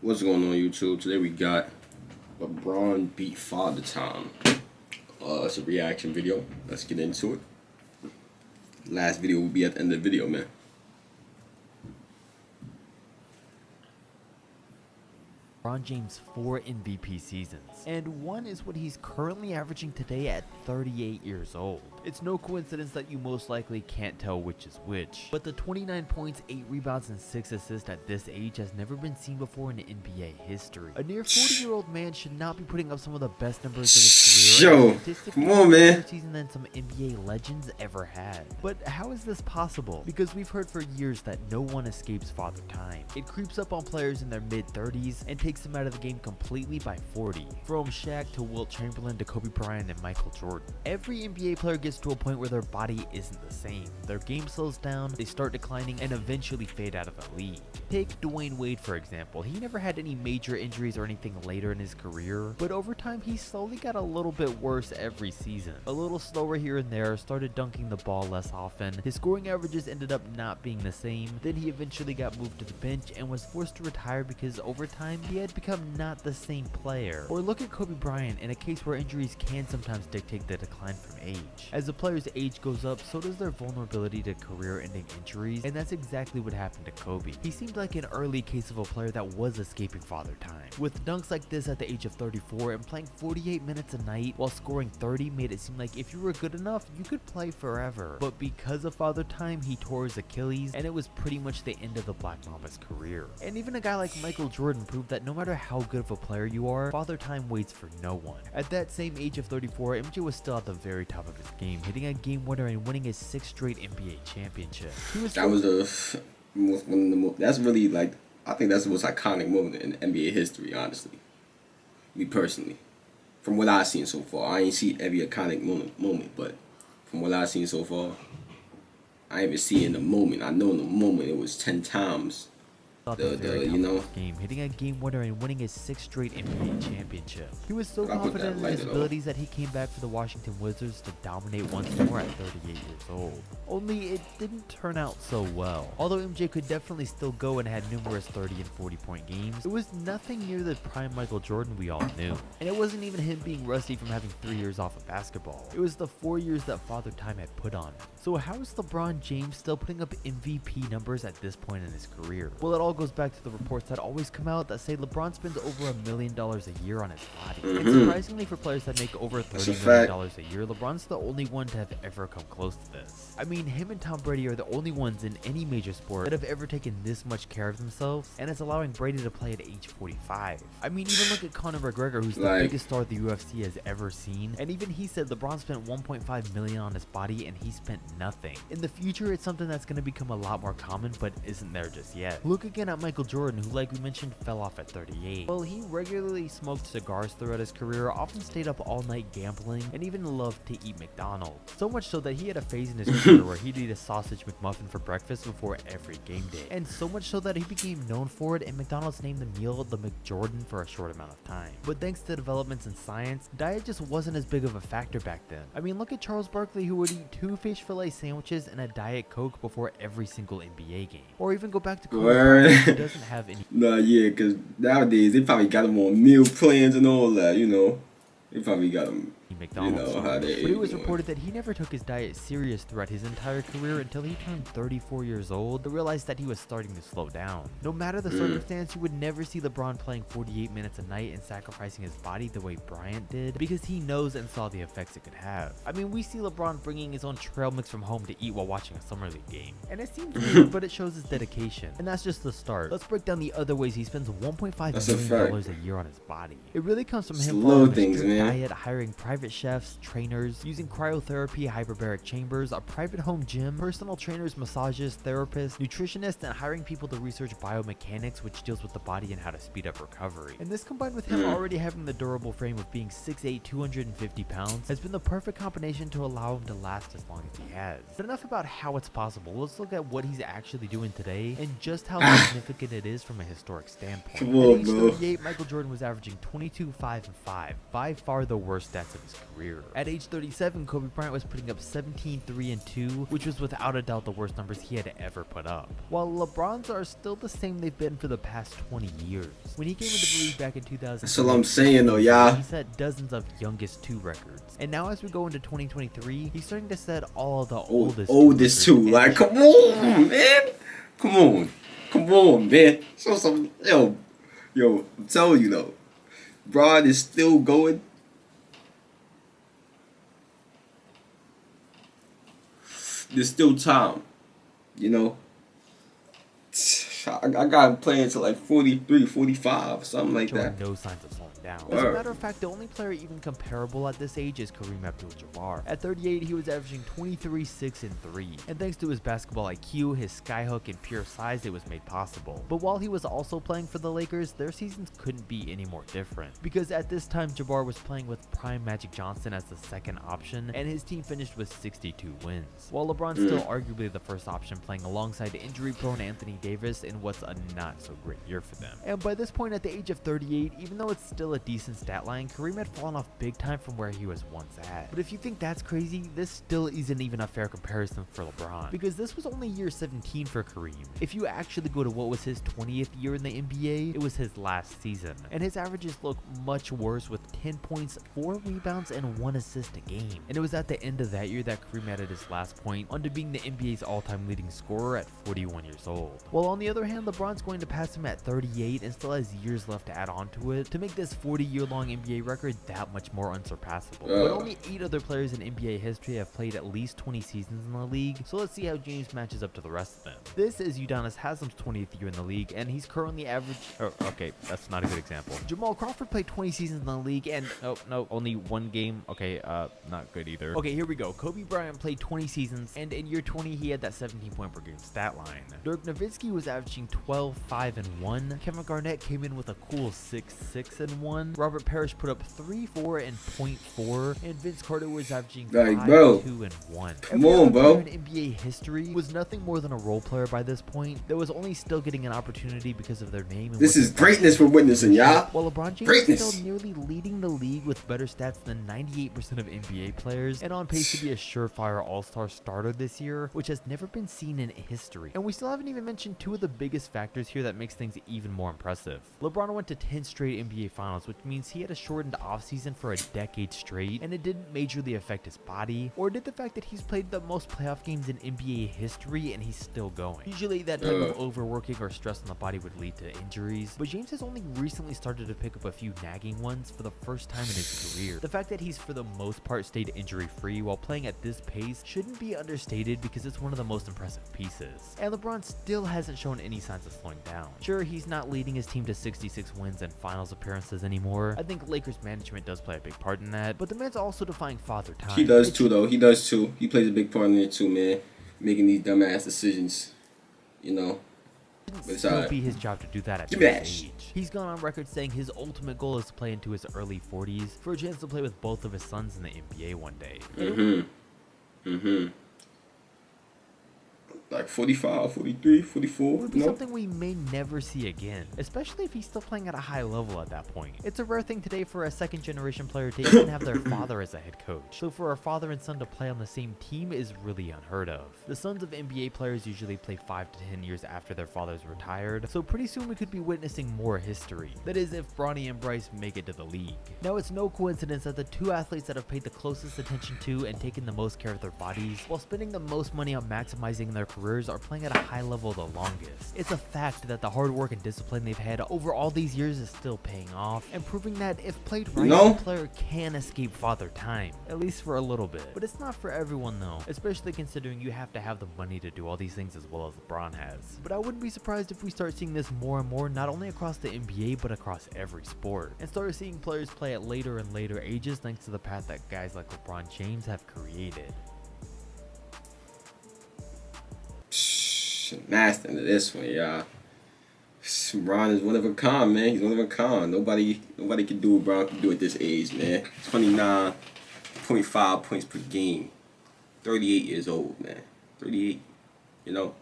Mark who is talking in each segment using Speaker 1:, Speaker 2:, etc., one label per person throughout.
Speaker 1: What's going on YouTube? Today we got LeBron beat Father Time. It's a reaction video. Let's get into it. Last video will be at the end of the video, man.
Speaker 2: LeBron James' 4 MVP seasons, and one is what he's currently averaging today at 38 years old. It's no coincidence that you most likely can't tell which is which, but the 29 points, 8 rebounds, and 6 assists at this age has never been seen before in NBA history. A near 40-year-old man should not be putting up some of the best numbers of his career.
Speaker 1: Yo, come on, man.
Speaker 2: Season than some NBA legends ever had. But how is this possible? Because we've heard for years that no one escapes Father Time. It creeps up on players in their mid-30s and takes them out of the game completely by 40. From Shaq to Wilt Chamberlain to Kobe Bryant and Michael Jordan. Every NBA player gets to a point where their body isn't the same. Their game slows down, they start declining, and eventually fade out of the league. Take Dwayne Wade for example. He never had any major injuries or anything later in his career, but over time he slowly got a little bit worse every season. A little slower here and there, started dunking the ball less often, his scoring averages ended up not being the same, then he eventually got moved to the bench and was forced to retire because over time he had become not the same player. Or look at Kobe Bryant, in a case where injuries can sometimes dictate the decline from age. As a player's age goes up, so does their vulnerability to career-ending injuries, and that's exactly what happened to Kobe. He seemed like an early case of a player that was escaping Father Time. With dunks like this at the age of 34 and playing 48 minutes a night while scoring 30 made it seem like if you were good enough, you could play forever. But because of Father Time, he tore his Achilles, and it was pretty much the end of the Black Mamba's career. And even a guy like Michael Jordan proved that no matter how good of a player you are, Father Time waits for no one. At that same age of 34, MJ was still at the very top of his game, hitting a game winner and winning his 6th straight NBA championship.
Speaker 1: That's really like, I think that's the most iconic moment in NBA history, honestly. Me personally. From what I've seen so far. I ain't seen every iconic moment, but from what I've seen so far, I ain't even seen the moment. I know in the moment it was 10 times
Speaker 2: game, hitting a game winner and winning his 6th straight NBA championship. He was so confident in his abilities that he came back for the Washington Wizards to dominate once more at 38 years old. Only it didn't turn out so well. Although MJ could definitely still go and had numerous 30 and 40-point games, it was nothing near the prime Michael Jordan we all knew. And it wasn't even him being rusty from having 3 years off of basketball. It was the 4 years that Father Time had put on him. So how is LeBron James still putting up MVP numbers at this point in his career? Well, it all goes back to the reports that always come out that say LeBron spends over $1 million a year on his body. And surprisingly, for players that make over $30 million a year, LeBron's the only one to have ever come close to this. I mean, him and Tom Brady are the only ones in any major sport that have ever taken this much care of themselves, and it's allowing Brady to play at age 45. I mean, even look at Conor McGregor, who's the biggest star the UFC has ever seen, and even he said LeBron spent $1.5 million on his body and he spent nothing. In the future, it's something that's going to become a lot more common, but isn't there just yet. Look again at Michael Jordan, who, like we mentioned, fell off at 38. Well, he regularly smoked cigars throughout his career, often stayed up all night gambling, and even loved to eat McDonald's. So much so that he had a phase in his career where he'd eat a sausage McMuffin for breakfast before every game day. And so much so that he became known for it, and McDonald's named the meal the McJordan for a short amount of time. But thanks to developments in science, diet just wasn't as big of a factor back then. I mean, look at Charles Barkley, who would eat 2 fish fillet sandwiches and a Diet Coke before every single NBA game. Or even go back to Kobe Bryant, who doesn't have any.
Speaker 1: Nah, yeah, because nowadays they probably got them on meal plans and all that, you know. They probably got them.
Speaker 2: McDonald's. But it was reported that he never took his diet serious throughout his entire career until he turned 34 years old to realize that he was starting to slow down. No matter the circumstance, you would never see LeBron playing 48 minutes a night and sacrificing his body the way Bryant did, because he knows and saw the effects it could have. I mean, we see LeBron bringing his own trail mix from home to eat while watching a summer league game, and it seems weird, but it shows his dedication. And that's just the start. Let's break down the other ways he spends $1.5 million a year on his body. It really comes from him following a strict diet, hiring private chefs, trainers, using cryotherapy, hyperbaric chambers, a private home gym, personal trainers, massages, therapists, nutritionists, and hiring people to research biomechanics, which deals with the body and how to speed up recovery. And this, combined with him already having the durable frame of being 6'8", 250 pounds, has been the perfect combination to allow him to last as long as he has. But enough about how it's possible. Let's look at what he's actually doing today and just how significant it is from a historic standpoint. At age 38, Michael Jordan was averaging 22, 5, and 5, by far the worst stats of his career. At age 37, Kobe Bryant was putting up 17, 3, and 2, which was without a doubt the worst numbers he had ever put up. While LeBron's are still the same they've been for the past 20 years. When he came into the league back in 2000,
Speaker 1: that's what I'm saying though, y'all.
Speaker 2: He set dozens of youngest 2 records. And now as we go into 2023, he's starting to set all of the oldest 2.
Speaker 1: Like, come on, man. Come on, man. So some, yo, I'm telling you though, Bron is still going. There's still time, you know. I got him playing to like 43, 45, something like that.
Speaker 2: No signs of slowing down. As a matter of fact, the only player even comparable at this age is Kareem Abdul-Jabbar. At 38, he was averaging 23, 6, and 3. And thanks to his basketball IQ, his skyhook, and pure size, it was made possible. But while he was also playing for the Lakers, their seasons couldn't be any more different. Because at this time, Jabbar was playing with prime Magic Johnson as the second option, and his team finished with 62 wins. While LeBron's still arguably the first option, playing alongside injury-prone Anthony Davis in what's a not-so-great year for them. And by this point, at the age of 38, even though it's still a decent stat line, Kareem had fallen off big time from where he was once at. But if you think that's crazy, this still isn't even a fair comparison for LeBron, because this was only year 17 for Kareem. If you actually go to what was his 20th year in the NBA, it was his last season, and his averages look much worse with 10 points, 4 rebounds, and 1 assist a game. And it was at the end of that year that Kareem added his last point onto being the NBA's all-time leading scorer at 41 years old. While on the other hand, LeBron's going to pass him at 38 and still has years left to add on to it to make this 40-year-long NBA record that much more unsurpassable. But only 8 other players in NBA history have played at least 20 seasons in the league, so let's see how James matches up to the rest of them. This is Udonis Haslem's 20th year in the league, and he's currently okay, that's not a good example. Jamal Crawford played 20 seasons in the league, and no, only 1 game. Okay, not good either. Okay, here we go. Kobe Bryant played 20 seasons, and in year 20, he had that 17 point per game stat line. Dirk Nowitzki was averaging 12, 5, and 1. Kevin Garnett came in with a cool 6, 6, and 1. Robert Parrish put up 3, 4, and .4, and Vince Carter was averaging 5, 2, and 1.
Speaker 1: Come on, bro.
Speaker 2: In NBA history was nothing more than a role player by this point that was only still getting an opportunity because of their name. And
Speaker 1: this is greatness we're witnessing, y'all.
Speaker 2: While LeBron James is still nearly leading the league with better stats than 98% of NBA players, and on pace to be a surefire all-star starter this year, which has never been seen in history. And we still haven't even mentioned 2 of the biggest factors here that makes things even more impressive. LeBron went to 10 straight NBA finals, which means he had a shortened offseason for a decade straight, and it didn't majorly affect his body, or did the fact that he's played the most playoff games in NBA history and he's still going. Usually that type of overworking or stress on the body would lead to injuries, but James has only recently started to pick up a few nagging ones for the first time in his career. The fact that he's for the most part stayed injury-free while playing at this pace shouldn't be understated because it's one of the most impressive pieces. And LeBron still hasn't shown any signs of slowing down. Sure, he's not leading his team to 66 wins and finals appearances anymore. I think Lakers management does play a big part in that, but the man's also defying father time.
Speaker 1: He does too, though. He does too. He plays a big part in it too, man. Making these dumbass decisions, you know.
Speaker 2: But it's still be his job to do that at this age. He's gone on record saying his ultimate goal is to play into his early 40s for a chance to play with both of his sons in the NBA one day.
Speaker 1: Like 45, 43, 44.
Speaker 2: It would be something we may never see again, especially if he's still playing at a high level at that point. It's a rare thing today for a second-generation player to even have their father as a head coach, so for a father and son to play on the same team is really unheard of. The sons of NBA players usually play 5 to 10 years after their fathers retired, so pretty soon we could be witnessing more history. That is, if Bronny and Bryce make it to the league. Now, it's no coincidence that the 2 athletes that have paid the closest attention to and taken the most care of their bodies, while spending the most money on maximizing their careers, are playing at a high level the longest. It's a fact that the hard work and discipline they've had over all these years is still paying off, and proving that if played right, a player can escape father time, at least for a little bit. But it's not for everyone though, especially considering you have to have the money to do all these things as well as LeBron has. But I wouldn't be surprised if we start seeing this more and more, not only across the NBA but across every sport, and start seeing players play at later and later ages thanks to the path that guys like LeBron James have created.
Speaker 1: Nasty into this one, y'all. Bron is one of a kind, man. He's one of a kind. Nobody can do what Bron can do at this age, man. 29.5 points per game. 38 years old, man. 38. You know.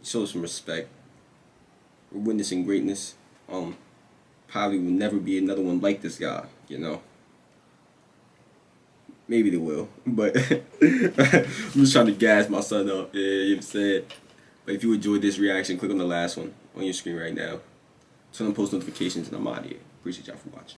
Speaker 1: Show some respect. We're witnessing greatness. Probably will never be another one like this guy, you know. Maybe they will, but I'm just trying to gas my son up. Yeah, you know what I'm saying? But if you enjoyed this reaction, click on the last one on your screen right now. Turn on post notifications, and I'm out of here. Appreciate y'all for watching.